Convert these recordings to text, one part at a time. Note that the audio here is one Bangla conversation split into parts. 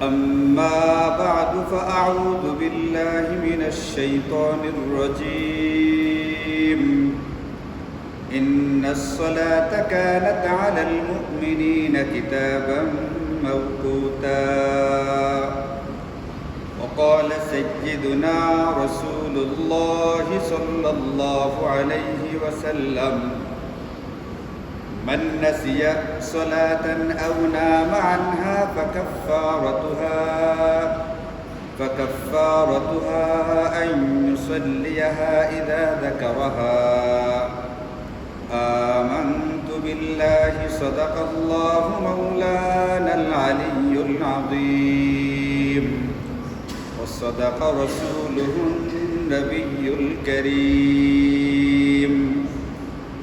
أما بعد فأعوذ بالله من الشيطان الرجيم إن الصلاة كانت على المؤمنين كتابا موقوتا وقال سيدنا رسول الله صلى الله عليه وسلم من نسي صلاة أو نام عنها فكفارتها أن يصليها إذا ذكرها آمنت بالله صدق الله مولانا العلي العظيم وصدق رسوله النبي الكريم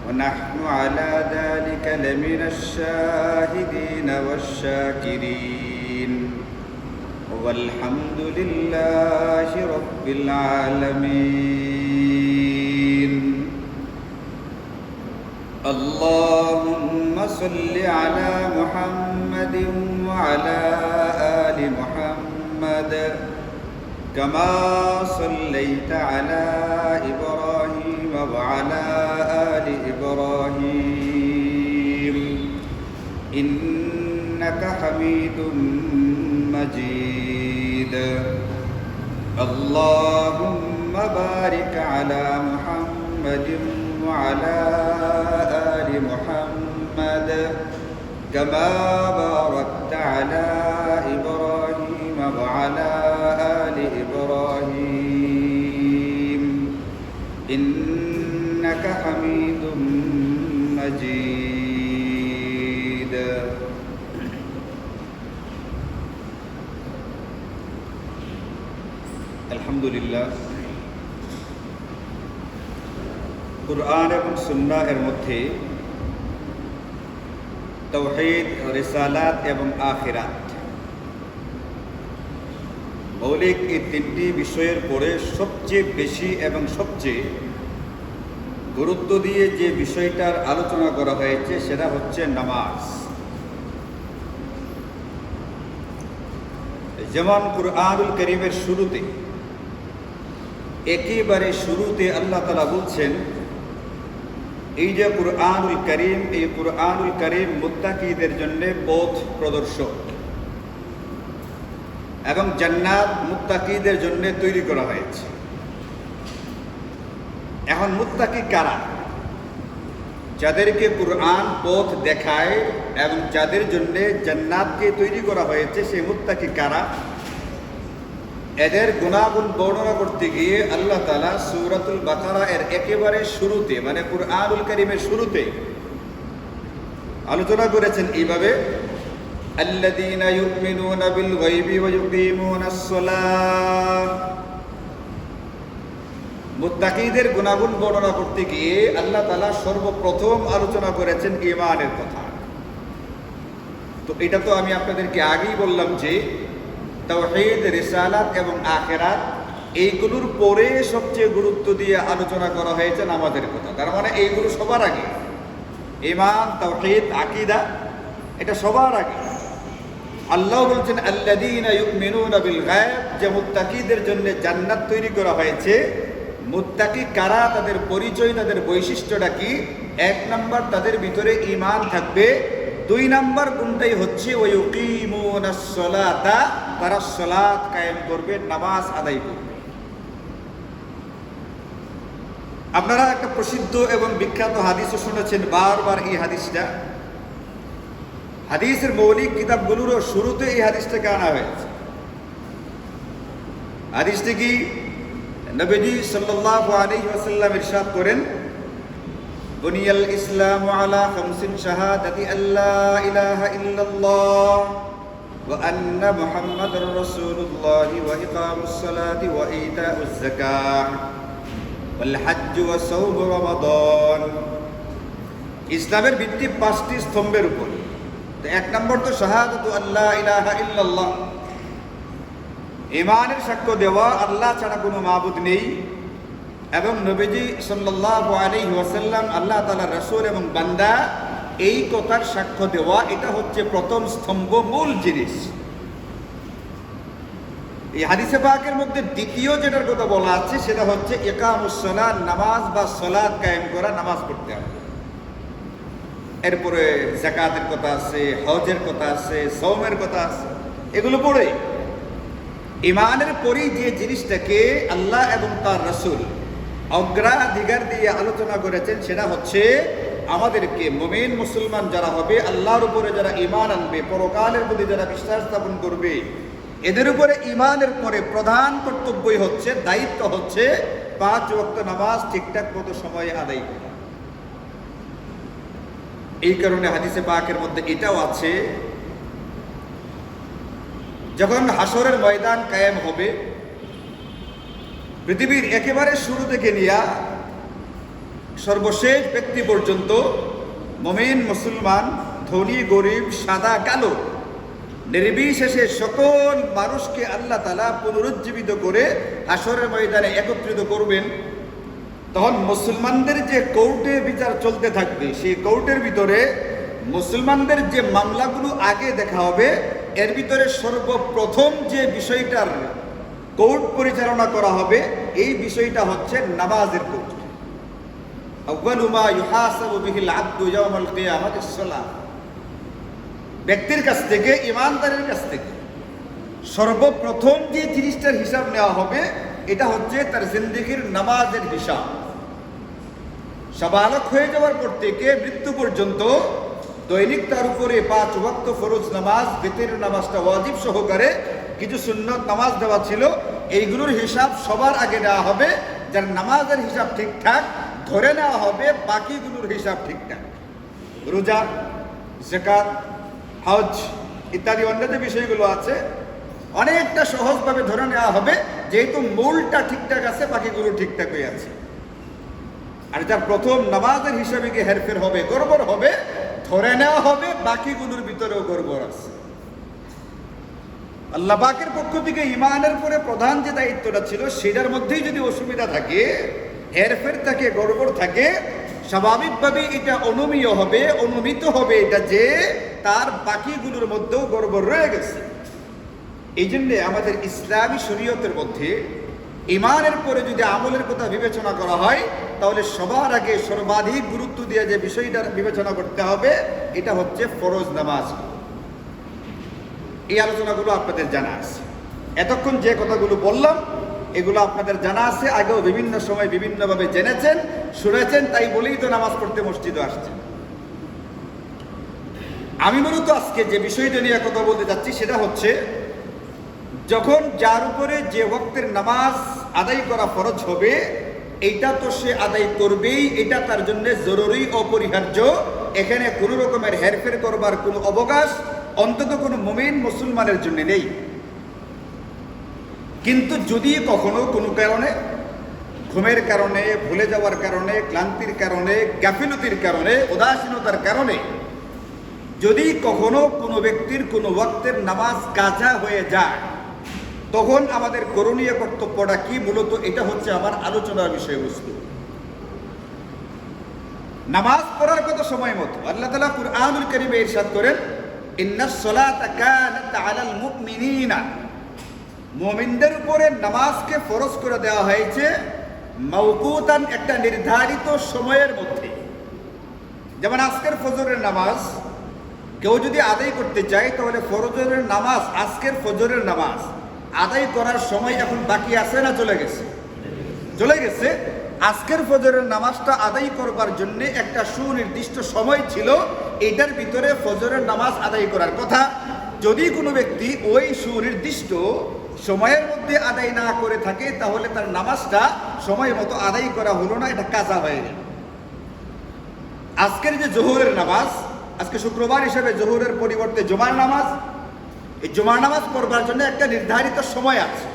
ونحن على ذلك لمن الشاهدين والشاكرين والحمد لله رب العالمين اللهم صل على محمد وعلى آل محمد كما صليت على إبراهيم وعلى آل إبراهيم إنك حميد مجيد اللهم بارك على محمد وعلى آل محمد كما باركت على إبراهيم وعلى آل إبراهيم إنك حميد مجيد الحمد لله কুরআন এবং সুন্নাহ এর মধ্যে তাওহীদ, রিসালাত এবং আখিরাত মৌলিক এই তিনটি বিষয়ের পরে সবচেয়ে বেশি এবং সবচেয়ে গুরুত্ব দিয়ে যে বিষয়টার আলোচনা করা হয়েছে সেটা হচ্ছে নামাজ। যেমন কুরআনুল কারীমের শুরুতে, একেবারে শুরুতে আল্লাহ তাআলা বলছেন এই যে কুরআনুল কারীম, এই কুরআনুল কারীম মুত্তাকীদের জন্য পথ প্রদর্শক এবং জান্নাত মুত্তাকীদের জন্য তৈরি করা হয়েছে। এখন মুত্তাকী কারা? যাদেরকে কুরআন পথ দেখায় এবং যাদের জন্য জান্নাতকে তৈরি করা হয়েছে, সেই মুত্তাকী কারা? এদের গুণাগুণ বর্ণনা করতে গিয়ে আল্লাহ তাআলা সূরাতুল বাকারা এর একেবারে শুরুতে, মানে কুরআনুল কারীমের শুরুতে আলোচনা করেছেন এইভাবে, আল্লাযীনা ইউমিনুনা বিল গায়বি ওয়া ইউকিমুনাস সালাহ। মুত্তাকীদের গুণাগুণ বর্ণনা করতে গিয়ে আল্লাহ তাআলা সর্বপ্রথম আলোচনা করেছেন ঈমানের কথা। তো এটা তো আমি আপনাদেরকে আগেই বললাম যে তাওহীদ, রিসালাত এবং আখিরাত এইগুলোর পরে সবচেয়ে গুরুত্ব দিয়ে আলোচনা করা হয়েছে নামাজের কথা। তার মানে এইগুলো সবার আগে, ঈমান, তাওহীদ, আকীদা এটা সবার আগে। আল্লাহ বলছেন আল্লাযীনা ইউমিনুনা বিল গায়ব, যে মুত্তাকীদের জন্য জান্নাত তৈরি করা হয়েছে। মুত্তাকী কারা, তাদের পরিচয়, তাদের বৈশিষ্ট্যটা কি? এক নাম্বার, তাদের ভিতরে ঈমান থাকবে। দুই নাম্বার গুণটাই হচ্ছে ওয়ায়ুকিমুনাস সালাতা, তারা সালাত কায়েম করবে, নামাজ আদায় করবে। আপনারা একটা প্রসিদ্ধ এবং বিখ্যাত হাদিসও শুনেছেন বারবার। এই হাদিসটা, হাদিসের মৌলিক কিতাবগুলোরও শুরুতে এই হাদিসটাকে আনা হয়েছে। হাদিসটি কি? নবীজি সাল্লাল্লাহু আলাইহি ওয়াসাল্লাম ইরশাদ করেন, বুনিয়াল ইসলামু আলা খামসিন শাহাদাতি আল্লা ইলাহা ইল্লাল্লাহ ওয়া আন্না মুহাম্মাদুর রাসূলুল্লাহ ওয়া ইকামুস সালাতি ওয়া ইতাউজ যাকাহ ওয়াল হজ্জ ওয়া সাওম রমাদান। ইসলামের ভিত্তি 5টি স্তম্ভের উপর। তো এক নম্বর তো শাহাদাতু আল্লা ইলাহা ইল্লাল্লাহ, ঈমানের সাক্ষ্য দেওয়া আল্লাহ ছাড়া কোনো মাবুদ নেই এবং নবীজি সাল্লাল্লাহু আলাইহি ওয়াসাল্লাম আল্লাহ তাআলার রাসূল এবং বান্দা, এই কথার সাক্ষ্য দেওয়া, এটা হচ্ছে প্রথম স্তম্ভ, মূল জিনিস। এই হাদিসে পাকের মধ্যে দ্বিতীয় যেটার কথা বলা আছে সেটা হচ্ছে ইকামুস সালাত, নামাজ বা সালাত কায়েম করা, নামাজ পড়তে হবে। এরপরে যাকাতের কথা আছে, হজের কথা আছে, সওমের কথা আছে, এগুলো পড়ে ইমানের পরেই যে জিনিসটাকে আল্লাহ এবং তার রাসূল অগ্রাধিকার দিয়ে আলোচনা করেছেন সেটা হচ্ছে আমাদেরকে মুমিন মুসলমান যারা হবে, আল্লাহর উপরে যারা ঈমান আনবে, পরকালের প্রতি যারা বিশ্বাস স্থাপন করবে, এদের উপরে ঈমানের পরে প্রধান কর্তব্যই হচ্ছে, দায়িত্ব হচ্ছে 5 ওয়াক্ত নামাজ ঠিকঠাক মতো সময়ে আদায় করা। এই কারণে হাদিসে পাকের মধ্যে এটাও আছে, যখন হাসরের ময়দান কায়েম হবে, পৃথিবীর একেবারে শুরু থেকে নিয়ে সর্বশেষ ব্যক্তি পর্যন্ত মুমিন মুসলমান, ধনী গরিব, সাদা কালো নির্বিশেষে সকল মানুষকে আল্লাহ তাআলা পুনরুজ্জীবিত করে হাসরের ময়দানে একত্রিত করবেন। তখন মুসলমানদের যে কোর্টে বিচার চলতে থাকবে, সেই কোর্টের ভিতরে মুসলমানদের যে মামলাগুলো আগে দেখা হবে, এর ভিতরে সর্বপ্রথম যে বিষয়টার কোর্ট পরিচালনা করা হবে, এই বিষয়টা হচ্ছে নামাজের কোর্ট। আউয়ালু মা ইউহাসাবু বিহিল আবদু ইয়াওমাল কিয়ামাতিস সালাত। ব্যক্তির কাছ থেকে, ঈমানদারের কাছ থেকে সর্বপ্রথম যে জিনিসটার হিসাব নেওয়া হবে, এটা হচ্ছে তার জিন্দেগির নামাজের হিসাব। সাবালক হয়ে যাওয়ার পর থেকে মৃত্যু পর্যন্ত দৈনিক তার উপরে 5 ওয়াক্ত ফরজ নামাজ, বিতরের নামাজটা ওয়াজিব সহকারে কিছু সুন্নত নামাজ দেওয়া ছিল, এইগুলোর হিসাব সবার আগে নেওয়া হবে। যার নামাজের হিসাব ঠিকঠাক ধরে নেওয়া হবে, বাকিগুলোর হিসাব ঠিকঠাক। রোজা, যাকাত, হজ ইত্যাদি অন্য যে বিষয়গুলো আছে অনেকটা সহজভাবে ধরে নেওয়া হবে, যেহেতু মূলটা ঠিকঠাক আছে, বাকিগুলো ঠিকঠাক হয়ে আছে। আর যার প্রথম নামাজের হিসাবে গিয়ে হেরফের হবে, গড়বড় হবে, ধরে নেওয়া হবে বাকিগুলোর ভিতরেও গড়বড় আছে। আল্লাহ পাকের পক্ষ থেকে ঈমানের পরে প্রধান যে দায়িত্বটা ছিল, সেটার মধ্যেই যদি অসুবিধা থাকে, হেরফের থাকে, গড়বড় থাকে, স্বাভাবিকভাবে এটা অনুমিত হবে এটা যে তার বাকিগুলোর মধ্যেও গড়বড় রয়ে গেছে। এই জন্যে আমাদের ইসলামী শরীয়তের মধ্যে ঈমানের পরে যদি আমলের কথা বিবেচনা করা হয়, তাহলে সবার আগে সর্বাধিক গুরুত্ব দিয়ে যে বিষয়টা বিবেচনা করতে হবে, এটা হচ্ছে ফরজ নামাজ। এই আলোচনাগুলো আপনাদের জানা আছে। এতক্ষণ যে কথাগুলো বললাম এগুলো আপনাদের জানা আছে, আগেও বিভিন্ন সময় বিভিন্নভাবে জেনেছেন, শুনেছেন, তাই বলেই তো নামাজ পড়তে মসজিদে আসছেন। আমি মূলত আজকে যে বিষয়টা নিয়ে কথা বলতে যাচ্ছি সেটা হচ্ছে, যখন যার উপরে যে ওয়াক্তের নামাজ আদায় করা ফরজ হবে, এইটা তো সে আদায় করবেই, এটা তার জন্য জরুরি, অপরিহার্য। এখানে কোনো রকমের হেরফের করবার কোনো অবকাশ অন্তত কোনো মুমিন মুসলমানের জন্য নেই। কিন্তু যদি কখনো কোনো কারণে, ঘুমের কারণে, ভুলে যাওয়ার কারণে, ক্লান্তির কারণে, গাফিলতির কারণে, উদাসীনতার কারণে যদি কখনো কোনো ব্যক্তির কোনো ওয়াক্তের নামাজ কাজা হয়ে যায়, তখন আমাদের করণীয় কর্তব্যটা কি? মূলত এটা হচ্ছে আমার আলোচনার বিষয়বস্তু। নামাজ পড়ার কথা সময় মতো আল্লাহ তাআলা কুরআনুল কারীমে ইরশাদ করেন, ইন্নাস সালাতা কানাত আলাল মুমিনিনা, মুমিনদের উপরে নামাজকে ফরজ করে দেওয়া হয়েছে মাওকুতান, একটা নির্ধারিত সময়ের মধ্যে। যেমন আজকের ফজরের নামাজ কেউ যদি আদায় করতে চায়, তাহলে ফজরের নামাজ, আজকের ফজরের নামাজ আদায় করার সময় এখন বাকি আছে না চলে গেছে? চলে গেছে। আজকের ফজরের নামাজটা আদায় করবার জন্য একটা সুনির্দিষ্ট সময় ছিল, এটার ভিতরে ফজরের নামাজ আদায় করার কথা। যদি কোনো ব্যক্তি ওই সুনির্দিষ্ট সময়ের মধ্যে আদায় না করে থাকে, তাহলে তার নামাজটা সময় মতো আদায় করা হলো না, এটা কাজা হয়ে গেল। আজকের যে জোহরের নামাজ, আজকে শুক্রবার হিসেবে জোহরের পরিবর্তে জুমার নামাজ, এই জুমার নামাজ পড়বার জন্য একটা নির্ধারিত সময় আছে।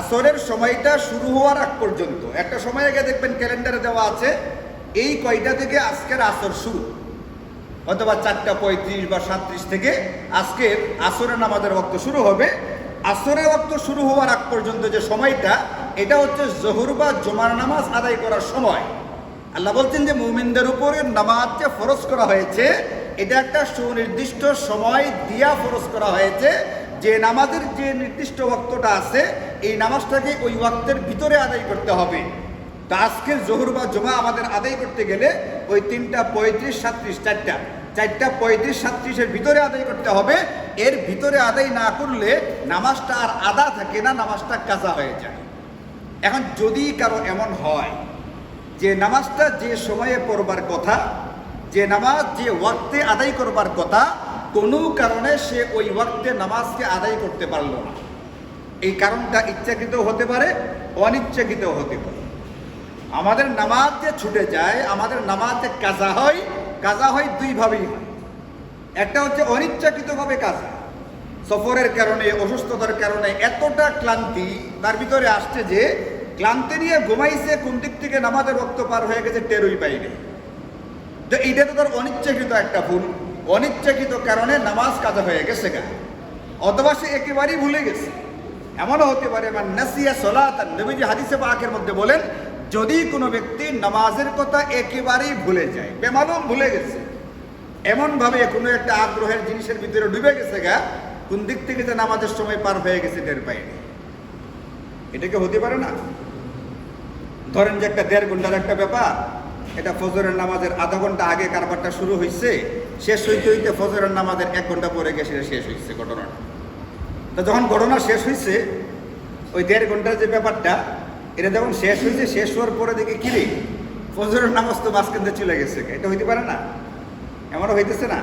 আসরের সময়টা শুরু হওয়ার আগ পর্যন্ত একটা সময় আগে দেখবেন ক্যালেন্ডারে দেওয়া আছে, এই কয়টা থেকে আজকের আসর শুরু, অথবা 4:35 বা 37 থেকে আজকের আসরের নামাজের ওয়াক্ত শুরু হবে। আসরের ওয়াক্ত শুরু হওয়ার আগ পর্যন্ত যে সময়টা, এটা হচ্ছে জোহর বা জুমার নামাজ আদায় করার সময়। আল্লাহ বলছেন যে মুমিনদের উপরে নামাজ যে ফরজ করা হয়েছে, এটা একটা সুনির্দিষ্ট সময় দিয়া ফরজ করা হয়েছে, যে নামাজের যে নির্দিষ্ট ওয়াক্তটা আছে এই নামাজটাকে ওই ওয়াক্তের ভিতরে আদায় করতে হবে। তো আজকের জোহর বা জুমা আমাদের আদায় করতে গেলে ওই 3টা 35 37 4টা 35 37-এর ভিতরে আদায় করতে হবে। এর ভিতরে আদায় না করলে নামাজটা আর আদা থাকে না, নামাজটা কাজা হয়ে যায়। এখন যদি কারো এমন হয় যে নামাজটা যে সময়ে পড়বার কথা, যে নামাজ যে ওয়াক্তে আদায় করবার কথা, কোনো কারণে সে ওই ওয়াক্তে নামাজকে আদায় করতে পারল না, এই কারণটা ইচ্ছাকৃত হতে পারে, অনিচ্ছাকৃত হতে পারে। আমাদের নামাজ যে ছুটে যায়, আমাদের নামাজ যে কাজা হয় দুইভাবেই হয়। একটা হচ্ছে অনিচ্ছাকৃতভাবে কাজা, সফরের কারণে, অসুস্থতার কারণে এতটা ক্লান্তি তার ভিতরে আসছে যে ক্লান্তি নিয়ে ঘুমাইছে, কোন দিক থেকে নামাজের রক্ত পার হয়ে গেছে টেরই পাইনি। তো এইটা তো তার অনিচ্ছাকৃত একটা ভুল, অনিচ্ছাকৃত কারণে নামাজ কাজা হয়ে গেছে গা, অথবা সে একেবারেই ভুলে গেছে। এমনও হতে পারে মান নাসিয়া সালাতান, নবীজি হাদিসে পাকের মধ্যে বলেন, যদি কোনো ব্যক্তি নামাজের কথা একেবারেই ভুলে যায়, বেমালুম ভুলে গেছে, এমনভাবে কোনো একটা আগ্রহের জিনিসের ভিতরে ডুবে গেছে গা, কোন দিক থেকে যে নামাজের সময় পার হয়ে গেছে টের পায়নি। এটা কি হতে পারে না? ধরেন যে একটা 1.5 ঘন্টার একটা ব্যাপার, এটা ফজরের নামাজের আধা ঘন্টা আগে কারবারটা শুরু হয়েছে, শেষ হইতে হইতে ফজরের নামাজের 1 ঘন্টা পরে গিয়ে সেটা শেষ হয়েছে ঘটনাটা। তো যখন ঘটনা শেষ হয়েছে, ওই 1.5 ঘন্টার যে ব্যাপারটা, এটা যখন শেষ হয়েছে, শেষ হওয়ার পরে দেখে কিরে ফজরের নামাজ তো মাঝখান দিয়ে চলে গেছে। এটা হইতে পারে না? এমনও হইতেছে না?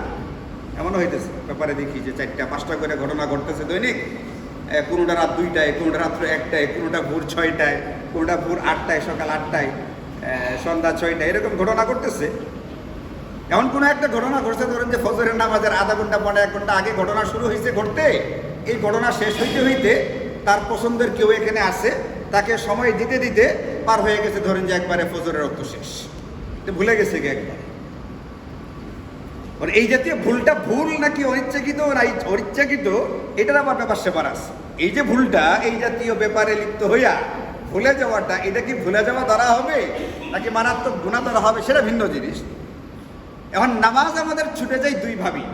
এমনও হইতেছে। ব্যাপারে দেখি যে 4টা 5টা করে ঘটনা ঘটতেছে দৈনিক, কোনোটা রাত 2টায়, কোনোটা রাত্র 1টায়, কোনোটা ভোর 6টায়, কোনোটা ভোর 8টায়, সকাল 8টায়, সন্ধ্যা 6টায়, এরকম ঘটনা ঘটতেছে। এমন কোনো একটা ঘটনা ঘটছে, ধরেন যে ফজরের নামাজের আধা ঘন্টা 1 ঘন্টা আগে ঘটনা শুরু হয়েছে ঘটতে, এই ঘটনা শেষ হইতে হইতে তার পছন্দের কেউ এখানে আসে, তাকে সময় দিতে দিতে পার হয়ে গেছে, ধরেন যে একবারে ফজরের রক্ত শেষ, ভুলে গেছে কি একবার। এই জাতীয় ভুলটা ভুল নাকি অনিচ্ছাকৃত না অনিচ্ছাকৃত, এটার আবার ব্যাপার সেপার আছে। এই যে ভুলটা, এই জাতীয় ব্যাপারে লিপ্ত হইয়া ভুলে যাওয়াটা, এটা কি ভুলে যাওয়া ধরা হবে নাকি মারাত্মক গুনাহ ধরা হবে, সেটা ভিন্ন জিনিস। এখন নামাজ আমাদের ছুটে যায় দুইভাবেই,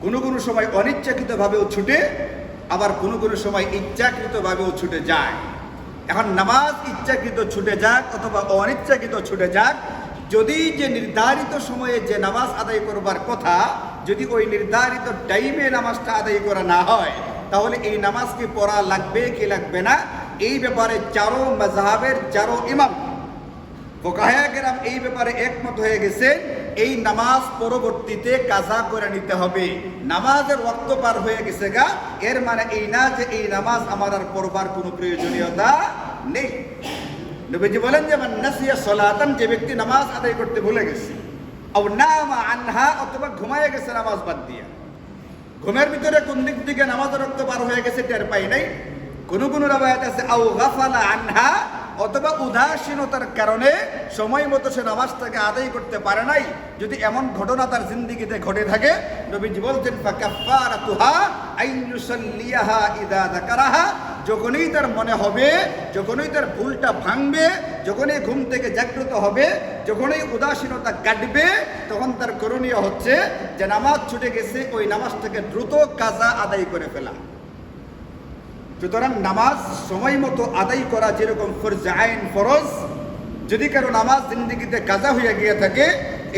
কোনো কোনো সময় অনিচ্ছাকৃতভাবেও ছুটে, আবার কোনো কোনো সময় ইচ্ছাকৃতভাবেও ছুটে যায়। এখন নামাজ ইচ্ছাকৃত ছুটে যাক অথবা অনিচ্ছাকৃত ছুটে যাক, যদি যে নির্ধারিত সময়ে যে নামাজ আদায় করবার কথা, যদি ওই নির্ধারিত টাইমে নামাজটা আদায় করা না হয়, তাহলে এই নামাজকে পড়া লাগবে কি লাগবে না, এই ব্যাপারে 4 মাযহাবের 4 ইমাম ফুকাহায়ে কেরাম এই ব্যাপারে একমত হয়ে গেছে। এই নামাজ পরবর্তীতে কাজা করে নিতে হবে। নামাজের ওয়াক্ত পার হয়ে গেছে গা, এর মানে এই না যে এই নামাজ আমার আর পড়বার কোনো প্রয়োজনীয়তা নেই। নবীজি বলেন যে মান নাসিয়া সালাতান, যে ব্যক্তি নামাজ আদায় করতে ভুলে গেছে, আও নামা আনহা, অথবা ঘুমায় গেছে নামাজ বাদ দিয়া, ঘুমের ভিতরে কোন দিক থেকে নামাজের রক্ত পার হয়ে গেছে টের পাই নাই। কোন কোন রাওয়ায়াত আছে আও গাফালা আনহা, অথবা উদাসীনতার কারণে সময় মতো সে নামাজটাকে আদায় করতে পারে নাই। যদি এমন ঘটনা তার জিন্দেগিতে ঘটে থাকে, নবীজি বলতেন ফাকাফারাতুহা আইন ইউসাল্লিয়াহা ইযা যাকারাহা, যখনই তার মনে হবে, যখনই তার ভুলটা ভাঙবে, যখনই ঘুম থেকে জাগ্রত হবে, যখনই উদাসীনতা কাটবে, তখন তার করণীয় হচ্ছে যে নামাজ ছুটে গেছে, ওই নামাজটাকে দ্রুত কাজা আদায় করে ফেলা। সুতরাং নামাজ সময় মতো আদায় করা যেরকম ফরজ আইন ফরজ, যদি কারো নামাজ জিন্দেগিতে কাজা হয়ে গিয়ে থাকে,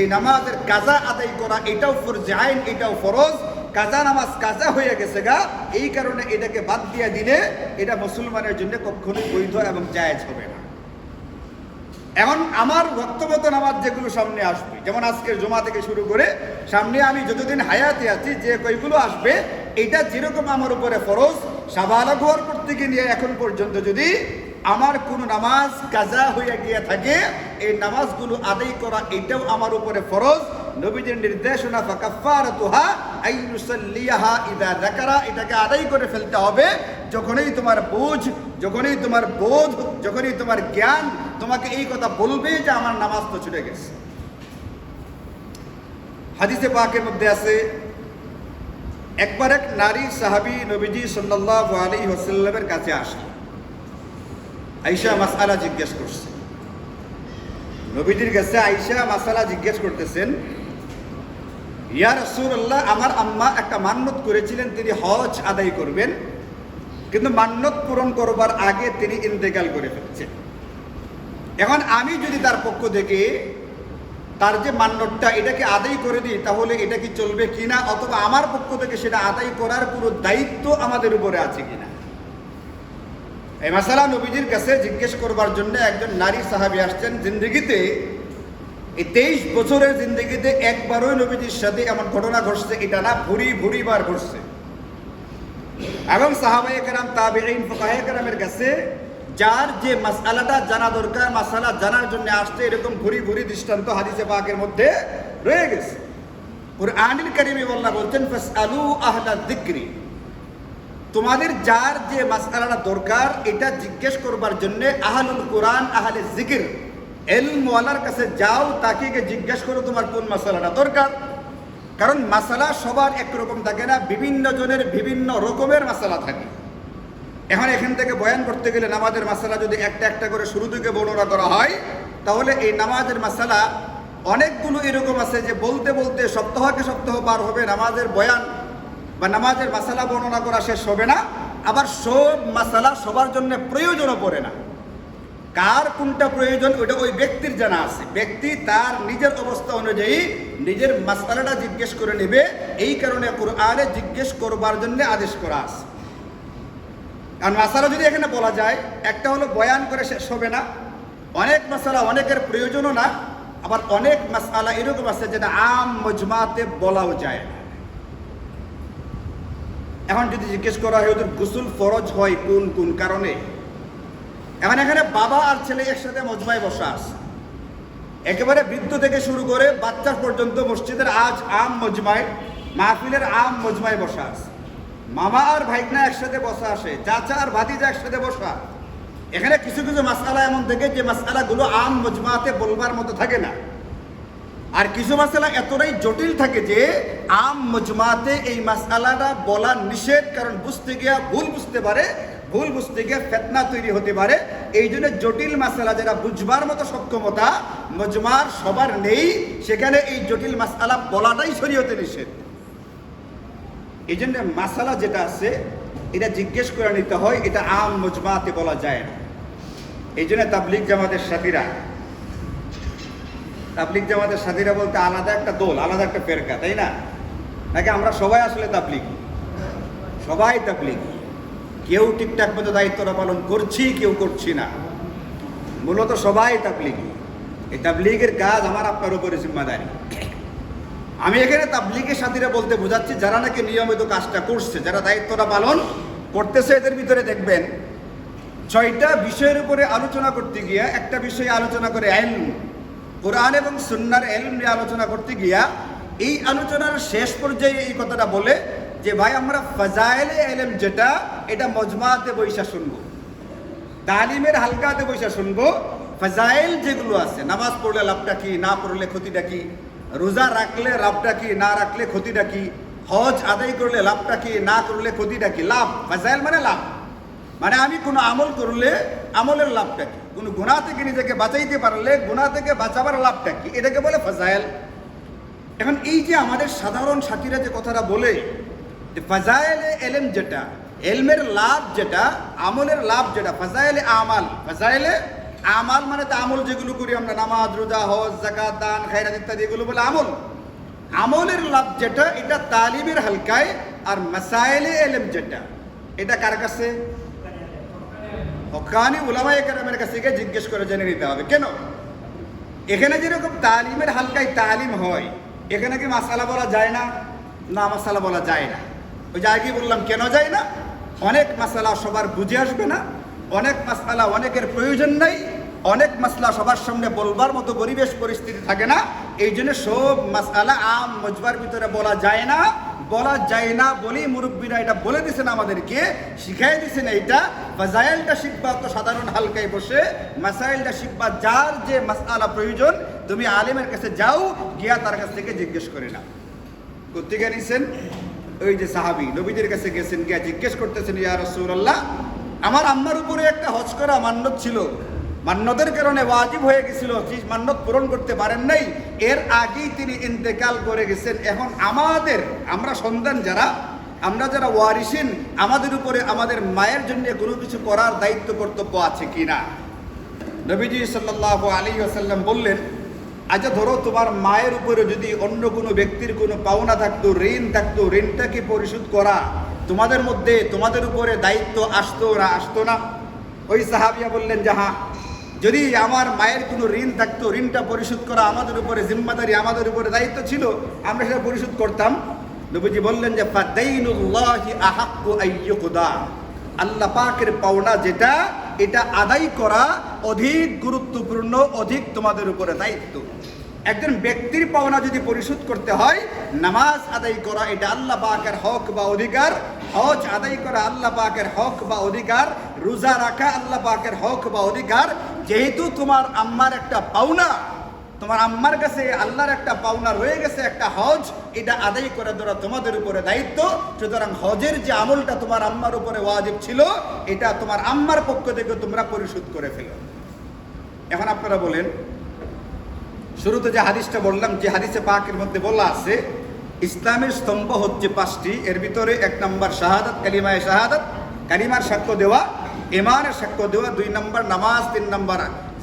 এই নামাজের কাজা আদায় করা এটাও ফরজ আইন, এটাও ফরজ। কাজা নামাজ কাজা হয়ে গেছে গা, এই কারণে এটাকে বাদ দিয়ে দিলে এটা মুসলমানের জন্য কখনোই বৈধ এবং জায়েজ হবে না। এখন আমার বক্তব্য নামাজ যেগুলো সামনে আসবে, যেমন আজকের জুমা থেকে শুরু করে সামনে আমি যতদিন হায়াতে আছি যে কয়গুলো আসবে, এটা যেরকম আমার উপরে ফরজ, সাবালক হওয়ার পর থেকে নিয়ে এখন পর্যন্ত যদি আমার কোনো নামাজ কাজা হয়ে গিয়ে থাকে, এই নামাজগুলো আদায় করা এটাও আমার উপরে ফরজ। নবীজির নির্দেশনা ফাকাফারাতুহা আইন ইউসাল্লিয়াহা ইযা যাকারা, এটাকে আদায় করে ফেলতে হবে যখনই তোমার বুঝ, যখনই তোমার বোধ, যখনই তোমার জ্ঞান তোমাকে এই কথা বলবে যে আমার নামাজ তো ছুটে গেছে। হাদিসে পাকের মধ্যে আছে, একবার এক নারী সাহাবী নবীজি সাল্লাল্লাহু আলাইহি ওয়াসাল্লামের কাছে আসে, আয়েশা মাসআলা জিজ্ঞেস করছে। নবীজির কাছে আয়েশা মাসআলা জিজ্ঞেস করতেছেন ইয়া রাসূলুল্লাহ, আমার আম্মা একটা মান্নত করেছিলেন তিনি হজ আদায় করবেন, কিন্তু মান্নত পূরণ করবার আগে তিনি ইন্তেকাল করে ফেলছেন। এখন আমি যদি তার পক্ষ থেকে তার যে মান্যতটা এটাকে আদায় করে দিই, তাহলে এটা কি চলবে কিনা, অথবা আমার পক্ষ থেকে সেটা আদায় করার পুরো দায়িত্ব আমাদের উপরে আছে কিনা। এই মাসালা নবীজির কাছে জিজ্ঞেস করবার জন্য একজন নারী সাহাবী আসছেন। জিন্দগিতে এই 23 বছরের জিন্দগিতে একবারই নবীজির সাথে এমন ঘটনা ঘটছে এটা না, ভুরি বার ঘটছে। এবং সাহাবায়ে কেরাম, তাবেঈন, ফুকাহায়ে কেরামের কাছে যার যে মাসআলাটা জানা দরকার, মাসআলা জানার জন্য আসছে, এরকম ভুরি দৃষ্টান্ত হাদিসে পাকের মধ্যে রয়ে গেছে। কুরআনুল কারীমে আল্লাহ বলছেন, ফাসআলু আহলা যিকরি, তোমাদের যার যে মাসআলাটা দরকার এটা জিজ্ঞেস করবার জন্য আহলুল কোরআন, আহলে যিকর, ইলমওয়ালার কাছে যাও, তাকে গিয়ে জিজ্ঞেস করো তোমার কোন মাসআলাটা দরকার। কারণ মাসআলা সবার একরকম থাকে না, বিভিন্ন জনের বিভিন্ন রকমের মাসআলা থাকে। এখন এখান থেকে বয়ান করতে গেলে নামাজের মাসালা যদি একটা করে শুরু থেকে বর্ণনা করা হয়, তাহলে এই নামাজের মাসালা অনেকগুলো এরকম আছে যে বলতে বলতে সপ্তাহকে সপ্তাহ পার হবে, নামাজের বয়ান বা নামাজের মাসালা বর্ণনা করা শেষ হবে না। আবার সব মাসালা সবার জন্য প্রয়োজনও পড়ে না। কার কোনটা প্রয়োজন ওইটা ওই ব্যক্তির জানা আছে। ব্যক্তি তার নিজের অবস্থা অনুযায়ী নিজের মাসালাটা জিজ্ঞেস করে নেবে। এই কারণে কুরআনে জিজ্ঞেস করবার জন্য আদেশ করা আছে। কারণ মাসালা যদি এখানে বলা যায়, একটা হলো বয়ান করে শেষ হবে না, অনেক মাসালা অনেকের প্রয়োজনও না, আবার অনেক মাসালা এরকম আছে যেটা আম মজমাতে বলাও যায় না। এখন যদি জিজ্ঞেস করা হয় ওদের গোসল ফরজ হয় কোন কোন কারণে, এখন এখানে বাবা আর ছেলে একসাথে মজমায় বসা আছে, একেবারে বৃদ্ধ থেকে শুরু করে বাচ্চা পর্যন্ত মসজিদের আজ আম মজমায়, মাহফিলের আম মজমায় বসা আছে। মামা আর ভাইগনা একসাথে বসা আসে, চাচা আর ভাতিজা একসাথে বসা। এখানে কিছু কিছু মাসআলা এমন থাকে যে মাসআলাগুলো আম মজমাতে বলবার মতো থাকে না, আর কিছু মাসআলা এতটাই জটিল থাকে যে আম মজমাতে এই মাসআলাটা বলা নিষেধ। কারণ বুঝতে গিয়া ভুল বুঝতে পারে, ভুল বুঝতে গিয়ে ফিতনা তৈরি হতে পারে। এই জন্য জটিল মাসআলা যেটা বুঝবার মতো সক্ষমতা মজমার সবার নেই, সেখানে এই জটিল মাসআলা বলাটাই শরীয়তে নিষেধ। এই জন্য মাসালা যেটা আছে এটা জিজ্ঞেস করে নিতে হয়, এটা আম মজমাতে বলা যায় না। এই জন্য তাবলিগ জামাতের সাথীরা বলতে আলাদা একটা দল, আলাদা একটা ফেরকা, তাই না? নাকি আমরা সবাই আসলে তাবলিগ? সবাই তাবলিগ। কেউ ঠিকঠাক মতো দায়িত্বটা পালন করছি, কেউ করছি না, মূলত সবাই তাবলিগ। এই তাবলিগের কাজ আমার আপনার উপরে জিম্মাদারি। আমি এখানে তাবলিগের সাথীরা বলতে বোঝাচ্ছি যারা নাকি নিয়মিত কাজটা করছে, যারা দায়িত্বটা পালন করতেছে। এদের ভিতরে দেখবেন 6টা বিষয়ের উপরে আলোচনা করতে গিয়া একটা বিষয়ে আলোচনা করে ইলম, কোরআন এবং সুন্নাহর ইলম নিয়ে আলোচনা করতে গিয়া এই আলোচনার শেষ পর্যায়ে এই কথাটা বলে যে ভাই আমরা ফাজাইলে ইলম যেটা এটা মজমাতে বৈশা শুনবো, তালিমের হালকাতে বৈশা শুনবো। ফাজাইল যেগুলো আছে, নামাজ পড়লে লাভটা কি, না পড়লে ক্ষতিটা কি, রোজা রাখলে লাভটা কি, না রাখলে ক্ষতিটা কি, হজ আদায় করলে লাভটা কি, না করলে ক্ষতিটা কি। লাভ, ফাজাইল মানে লাভ, মানে আমি কোনো আমল করলে আমলের লাভটা কি, কোনো গুনাহ থেকে নিজেকে বাঁচাইতে পারলে গুনাহ থেকে বাঁচাবার লাভটা কি, এটাকে বলে ফাজাইল। এখন এই যে আমাদের সাধারণ সাথীরা যে কথাটা বলে যে ফাজাইলে ইলম যেটা, ইলমের লাভ যেটা, আমলের লাভ যেটা, ফাজাইলে আমাল, ফাজাইলে আমাল মানে তো আমল যেগুলো করি আমরা, নামাজ, রোজা, হজ, যাকাত, দান, খায়রাত ইত্যাদি, এগুলো বলে আমল। আমলের লাভ যেটা এটা তালিমের হালকায়, আর মাসাইলে ইলম যেটা এটা কার কাছে? হক্কানি উলামায়ে কেরামের কাছে গিয়ে জিজ্ঞেস করে জেনে নিতে হবে। কেন? এখানে যেরকম তালিমের হালকায় তালিম হয়, এখানে কি মাসালা বলা যায় না? না, মাসালা বলা যায় না। ওই যে আগে বললাম কেন যায় না, অনেক মাসালা সবার বুঝে আসবে না, অনেক মাসআলা অনেকের প্রয়োজন নাই, অনেক মাসলা সবার সামনে বলবার মতো পরিবেশ পরিস্থিতি থাকে না। এই জন্য সব মাসআলা আম মজবার ভিতরে বলা যায় না। বলা যায় না বলেই মুরব্বীরা এটা বলে দিয়েছেন, আমাদেরকে শিখাই দিয়েছেন এইটা। ফাজাইলটা শিখবা তো সাধারণ হালকায় বসে, মাসাইলটা শিখবা যার যে মাসআলা প্রয়োজন তুমি আলেমের কাছে যাও, গিয়া তার কাছ থেকে জিজ্ঞেস করে নাও। কোত্থেকে নিছেন? ওই যে সাহাবী নবীদের কাছে গেছেন, গিয়া জিজ্ঞেস করতেছেন, ইয়া রাসূলুল্লাহ আমার আম্মার উপরে একটা হজ করা মান্যত ছিল, মান্যতের কারণে ওয়াজিব হয়ে গেছিল, মান্যত পূরণ করতে পারেন নাই, এর আগেই তিনি ইন্তেকাল করে গেছেন। এখন আমরা সন্তান আমরা যারা ওয়ারিসিন, আমাদের উপরে আমাদের মায়ের জন্য কোনো কিছু করার দায়িত্ব কর্তব্য আছে কিনা? নবীজি সাল্লাল্লাহু আলাইহি ওয়াসাল্লাম বললেন, আচ্ছা ধরো তোমার মায়ের উপরে যদি অন্য কোনো ব্যক্তির কোনো পাওনা থাকতো, ঋণ থাকতো, ঋণটাকে পরিশোধ করা তোমাদের উপরে দায়িত্ব আসতো না? ওই সাহাবিয়া বললেন যে হ্যাঁ, যদি আমার মায়ের কোনো ঋণ থাকতো, ঋণটা পরিশোধ করা আমাদের উপরে জিম্মাদারি, আমাদের উপরে দায়িত্ব ছিল, আমরা সেটা পরিশোধ করতাম। নবীজি বললেন যে ফাদাইনুল্লাহি আহাক্কু আইয়ুকদা, আল্লাহ পাকের পাওনা যেটা, এটা আদায় করা অধিক গুরুত্বপূর্ণ, অধিক তোমাদের উপরে দায়িত্ব। একজন ব্যক্তির পাওনা যদি পরিশোধ করতে হয়, নামাজ আদায় করা এটা আল্লাহ পাকের হক বা অধিকার, হজ আদায় করা আল্লাহ পাকের হক বা অধিকার, রোজা রাখা আল্লাহ পাকের হক বা অধিকার। যেহেতু তোমার আম্মার একটা পাওনা, তোমার আম্মার কাছে আল্লাহর একটা পাওনা রয়ে গেছে, একটা হজ, এটা আদায় করে দেওয়া তোমাদের উপরে দায়িত্ব। সুতরাং হজের যে আমলটা তোমার আম্মার উপরে ওয়াজিব ছিল, এটা তোমার আম্মার পক্ষ থেকে তোমরা পরিশোধ করে ফেলো। এখন আপনারা বলেন, শুরুতে যে হাদিসটা বললাম, যে হাদিসে পাকের মধ্যে বলা আছে ইসলামের স্তম্ভ হচ্ছে 5টি, এর ভিতরে 1 নম্বর শাহাদাত, কালিমায়ে শাহাদাত, কালিমার সাক্ষ্য দেওয়া, ঈমানের সাক্ষ্য দেওয়া, 2 নম্বর নামাজ, 3 নম্বর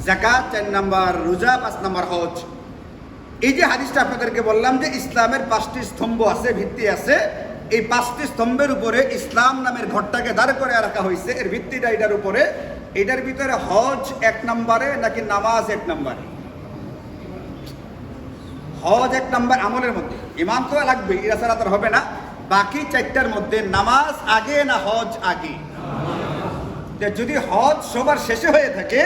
যাকাত, 4 নম্বর রোজা, 5 নম্বর হজ। এই যে হাদিসটা আপনাদেরকে বললাম যে ইসলামের 5টি স্তম্ভ আছে, ভিত্তি আছে, এই 5টি স্তম্ভের উপরে ইসলাম নামের ঘরটাকে দাঁড় করে রাখা হয়েছে। এর ভিত্তিটা এটার উপরে, এটার ভিতরে হজ 1 নম্বরে নাকি নামাজ 1 নম্বরে? হজ 1 নম্বর আমলের মধ্যে, ইমান তো লাগবে, এটা ছাড়া তার হবে না। বাকি 4টার মধ্যে নামাজ আগে না হজ আগে? যদি হজ সবার শেষে হয়ে থাকে,